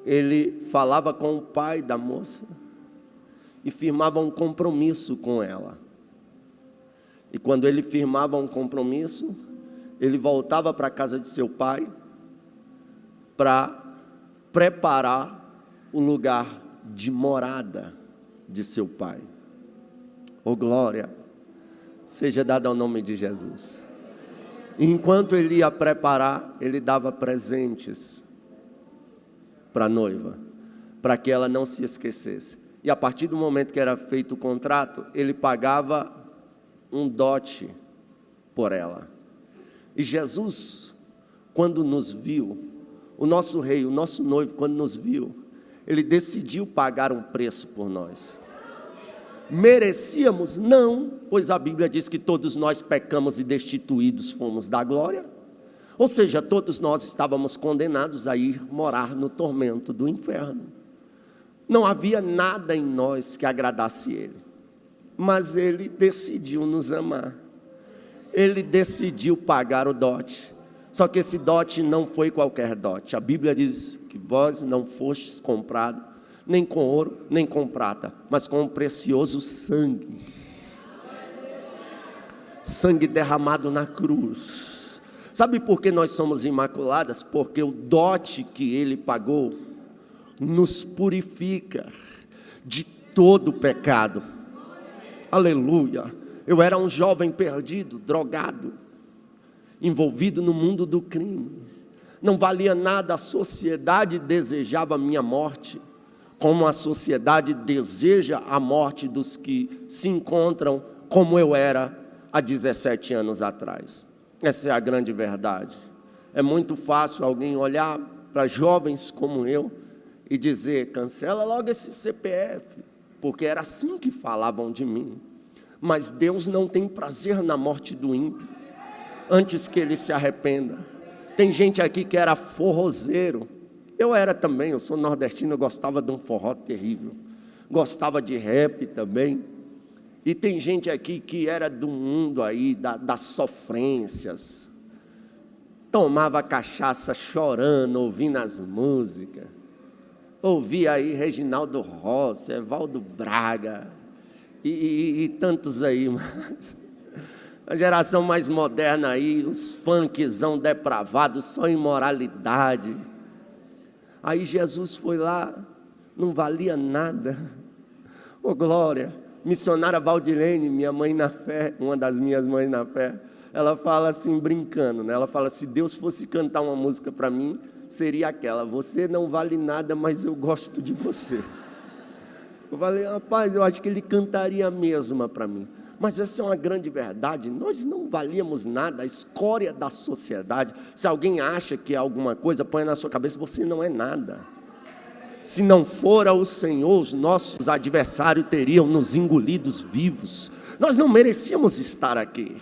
ele falava com o pai da moça e firmava um compromisso com ela. E quando ele firmava um compromisso, ele voltava para a casa de seu pai para preparar o lugar de morada de seu pai. Oh glória, seja dada ao nome de Jesus. E enquanto ele ia preparar, ele dava presentes para a noiva, para que ela não se esquecesse. E a partir do momento que era feito o contrato, ele pagava um dote por ela. E Jesus, quando nos viu, o nosso rei, o nosso noivo, quando nos viu, ele decidiu pagar um preço por nós. Merecíamos? Não, pois a Bíblia diz que todos nós pecamos e destituídos fomos da glória. Ou seja, todos nós estávamos condenados a ir morar no tormento do inferno. Não havia nada em nós que agradasse Ele, mas Ele decidiu nos amar. Ele decidiu pagar o dote. Só que esse dote não foi qualquer dote. A Bíblia diz que vós não fostes comprado, nem com ouro, nem com prata, mas com um precioso sangue. Sangue derramado na cruz. Sabe por que nós somos imaculadas? Porque o dote que Ele pagou nos purifica de todo pecado. Aleluia. Eu era um jovem perdido, drogado, envolvido no mundo do crime. Não valia nada, a sociedade desejava a minha morte, como a sociedade deseja a morte dos que se encontram como eu era há 17 anos atrás. Essa é a grande verdade. É muito fácil alguém olhar para jovens como eu e dizer, cancela logo esse CPF, porque era assim que falavam de mim. Mas Deus não tem prazer na morte do ímpio, antes que ele se arrependa. Tem gente aqui que era forrozeiro. Eu era também, eu sou nordestino, eu gostava de um forró terrível. Gostava de rap também. E tem gente aqui que era do mundo aí, das sofrências. Tomava cachaça chorando, ouvindo as músicas. Ouvia aí Reginaldo Rossi, Evaldo Braga e tantos aí. Mas a geração mais moderna aí, os funkzão depravados, só imoralidade. Aí Jesus foi lá, não valia nada. Ô glória, missionária Valdilene, minha mãe na fé, uma das minhas mães na fé, ela fala assim, brincando, né? Ela fala, se Deus fosse cantar uma música para mim, seria aquela: você não vale nada, mas eu gosto de você. Eu falei, rapaz, eu acho que ele cantaria a mesma para mim. Mas essa é uma grande verdade, nós não valíamos nada, a escória da sociedade. Se alguém acha que é alguma coisa, põe na sua cabeça, você não é nada. Se não fora o Senhor, os nossos adversários teriam nos engolidos vivos. Nós não merecíamos estar aqui.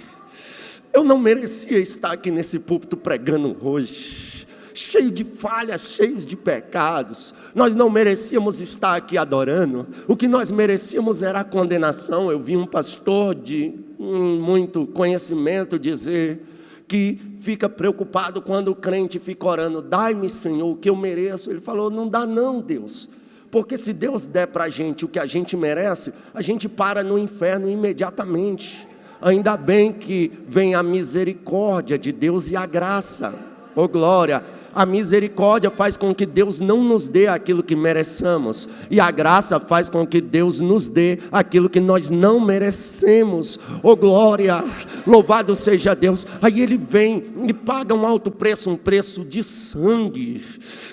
Eu não merecia estar aqui nesse púlpito pregando hoje, cheio de falhas, cheios de pecados. Nós não merecíamos estar aqui adorando. O que nós merecíamos era a condenação. Eu vi um pastor de muito conhecimento dizer que fica preocupado quando o crente fica orando, dai-me, Senhor, o que eu mereço. Ele falou, não dá não, Deus, porque se Deus der para a gente o que a gente merece, a gente para no inferno imediatamente. Ainda bem que vem a misericórdia de Deus e a graça. Ô glória! A misericórdia faz com que Deus não nos dê aquilo que mereçamos, e a graça faz com que Deus nos dê aquilo que nós não merecemos. Oh glória, louvado seja Deus. Aí ele vem e paga um alto preço, um preço de sangue.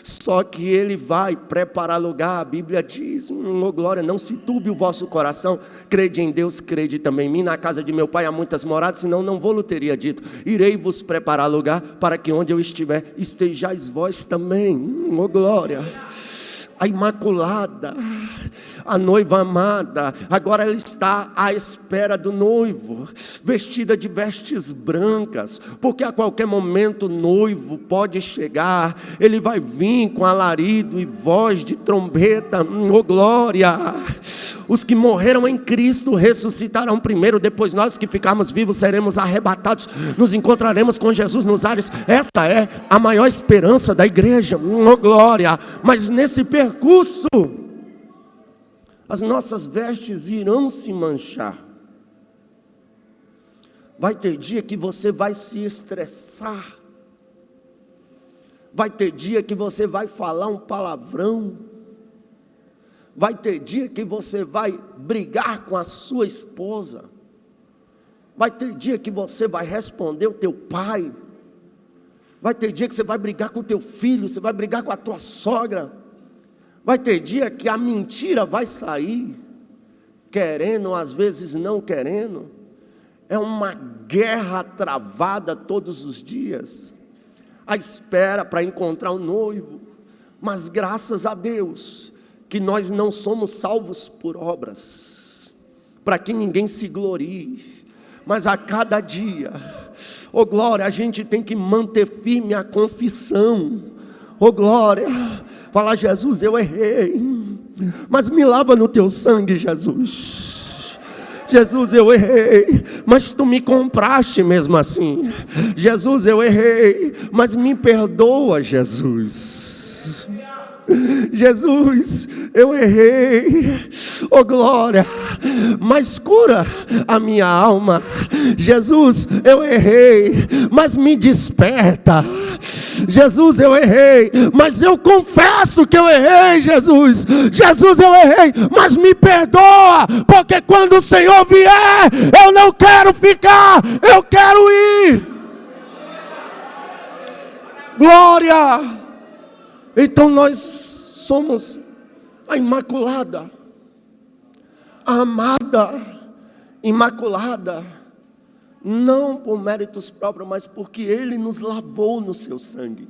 Só que ele vai preparar lugar. A Bíblia diz, oh glória, não se turbe o vosso coração, crede em Deus, crede também em mim. Na casa de meu pai há muitas moradas, senão não vou-lhe teria dito, irei vos preparar lugar, para que onde eu estiver, estejais vós também. Oh glória. A imaculada, a noiva amada, agora ela está à espera do noivo, vestida de vestes brancas, porque a qualquer momento o noivo pode chegar. Ele vai vir com alarido e voz de trombeta. Oh glória. Os que morreram em Cristo ressuscitarão primeiro, depois nós que ficarmos vivos seremos arrebatados, nos encontraremos com Jesus nos ares. Esta é a maior esperança da igreja. Oh glória. Mas nesse percurso, as nossas vestes irão se manchar. Vai ter dia que você vai se estressar. Vai ter dia que você vai falar um palavrão. Vai ter dia que você vai brigar com a sua esposa. Vai ter dia que você vai responder o teu pai. Vai ter dia que você vai brigar com o teu filho, você vai brigar com a tua sogra. Vai ter dia que a mentira vai sair, querendo, às vezes não querendo. É uma guerra travada todos os dias, à espera para encontrar o noivo. Mas graças a Deus que nós não somos salvos por obras, para que ninguém se glorie, mas a cada dia, oh glória, a gente tem que manter firme a confissão. Oh glória, falar, Jesus, eu errei, mas me lava no teu sangue, Jesus. Jesus, eu errei, mas tu me compraste mesmo assim. Jesus, eu errei, mas me perdoa, Jesus. Jesus, eu errei, oh glória, mas cura a minha alma. Jesus, eu errei, mas me desperta. Jesus, eu errei, mas eu confesso que eu errei, Jesus. Jesus, eu errei, mas me perdoa, porque quando o Senhor vier, eu não quero ficar, eu quero ir. Glória. Então nós somos a imaculada, a amada, imaculada, não por méritos próprios, mas porque Ele nos lavou no seu sangue,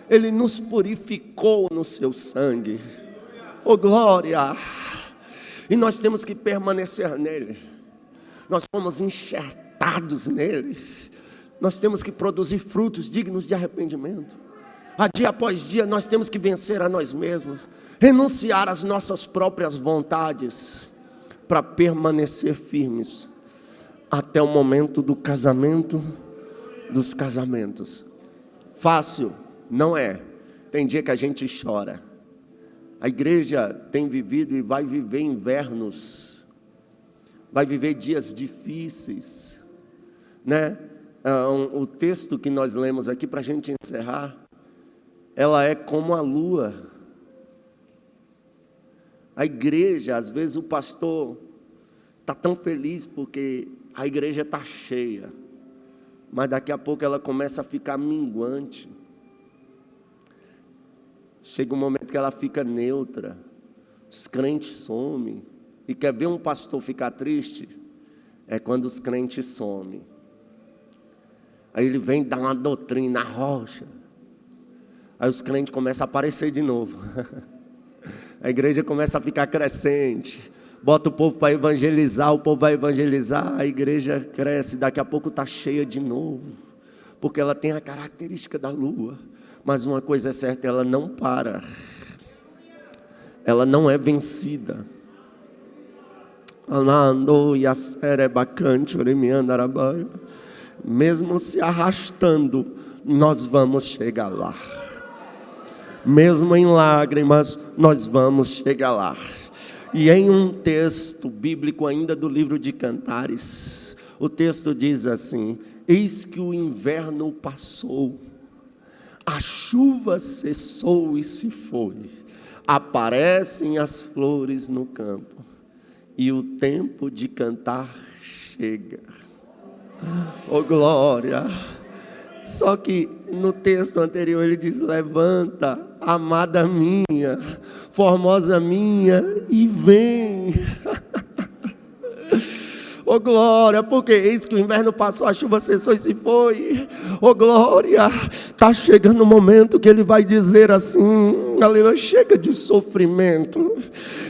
Ele nos purificou no seu sangue. Oh glória! E nós temos que permanecer nele, nós fomos enxertados nele, nós temos que produzir frutos dignos de arrependimento. A dia após dia nós temos que vencer a nós mesmos, renunciar às nossas próprias vontades, para permanecer firmes até o momento do casamento dos casamentos. Fácil não é, tem dia que a gente chora. A igreja tem vivido e vai viver invernos, vai viver dias difíceis, né? O texto que nós lemos aqui para a gente encerrar, ela é como a lua. A igreja, às vezes o pastor está tão feliz porque a igreja está cheia, mas daqui a pouco ela começa a ficar minguante. Chega um momento que ela fica neutra, os crentes somem. E quer ver um pastor ficar triste? É quando os crentes somem. Aí ele vem dar uma doutrina, rocha. Aí os crentes começam a aparecer de novo. A igreja começa a ficar crescente. Bota o povo para evangelizar, o povo vai evangelizar, a igreja cresce, daqui a pouco está cheia de novo. Porque ela tem a característica da lua. Mas uma coisa é certa, ela não para. Ela não é vencida. Mesmo se arrastando, nós vamos chegar lá. Mesmo em lágrimas, nós vamos chegar lá. E em um texto bíblico ainda do livro de Cantares, o texto diz assim: eis que o inverno passou, a chuva cessou e se foi, aparecem as flores no campo, e o tempo de cantar chega. Oh glória! Só que no texto anterior ele diz: levanta, amada minha, formosa minha, e vem. Oh glória, porque eis que o inverno passou, a chuva cessou e se foi. Oh glória, está chegando o momento que ele vai dizer assim: aleluia, chega de sofrimento,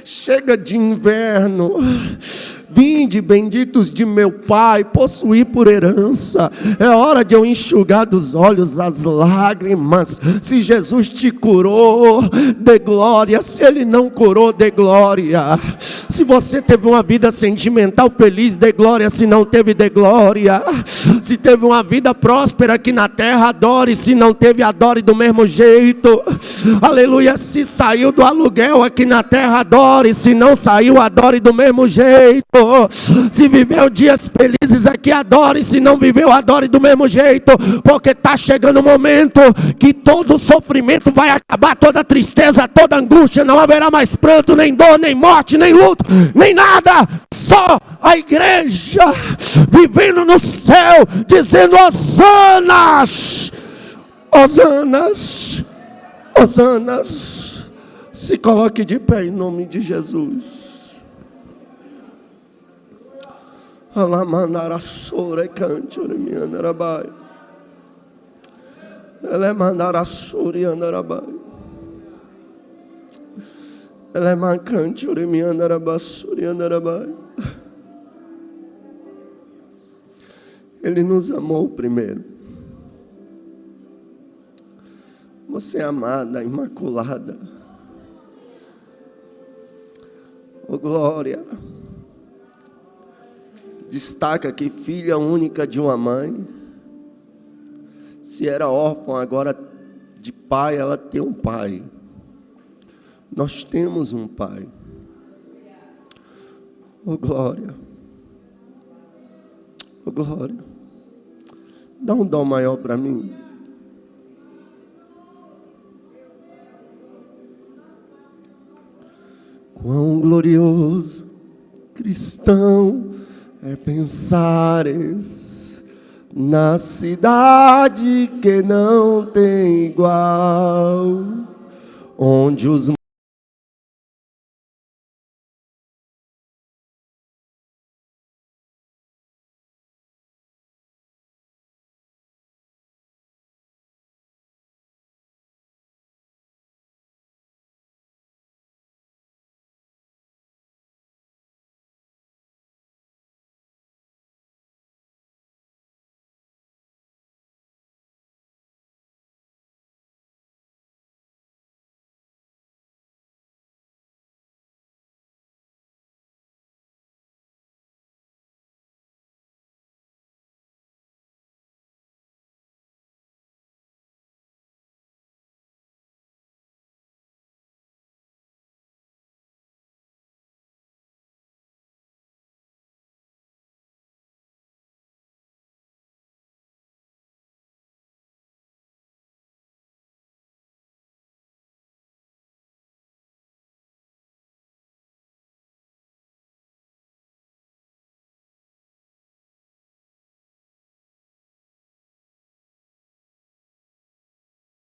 chega de inverno. Vinde, benditos de meu Pai, possuí por herança. É hora de eu enxugar dos olhos as lágrimas. Se Jesus te curou, dê glória. Se Ele não curou, dê glória. Se você teve uma vida sentimental feliz, dê glória. Se não teve, dê glória. Se teve uma vida próspera aqui na terra, adore. Se não teve, adore do mesmo jeito. Aleluia. Se saiu do aluguel aqui na terra, adore. Se não saiu, adore do mesmo jeito. Se viveu dias felizes aqui, adore. Se não viveu, adore do mesmo jeito. Porque está chegando o momento que todo sofrimento vai acabar, toda tristeza, toda angústia. Não haverá mais pranto, nem dor, nem morte, nem luto, nem nada. Só a igreja vivendo no céu, dizendo: hosanas, hosanas, hosanas. Se coloque de pé em nome de Jesus. Alamanara sore canture mianarabai. Elemandara suri andarabai. Elemancanture mianarabasuri andarabai. Ele nos amou primeiro. Você é amada, imaculada. Oh glória. Destaca que filha única de uma mãe. Se era órfã, agora de pai, ela tem um pai. Nós temos um pai. Oh glória. Oh glória. Dá um dom maior para mim. Quão glorioso cristão é pensares na cidade que não tem igual, onde os